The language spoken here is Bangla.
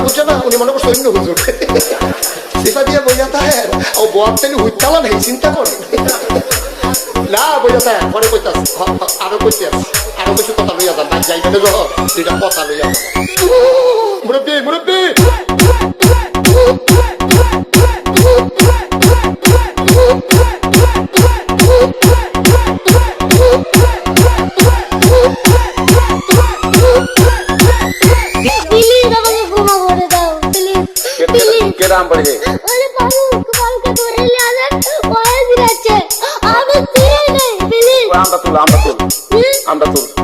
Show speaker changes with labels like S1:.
S1: বুঝছে না উনি মনে করছে অন্য হুজুর সেটা দিয়ে বোঝা থাকে ও বর তেলে হুইতালা নেই চিন্তা করে না বোঝা থাকে পরে কইতাস আরো কইতে আরো কিছু কথা লইয়া যান বাদ যাইবে না যখন দুইটা কথা লইয়া যান মুরব্বী মুরব্বী
S2: কেরাম পড়ে
S3: ওরে বাবু কালকে ধরে নিয়ে ওই দিচ্ছে আমি ফিরে নেই প্লিজ
S2: আমরা তুল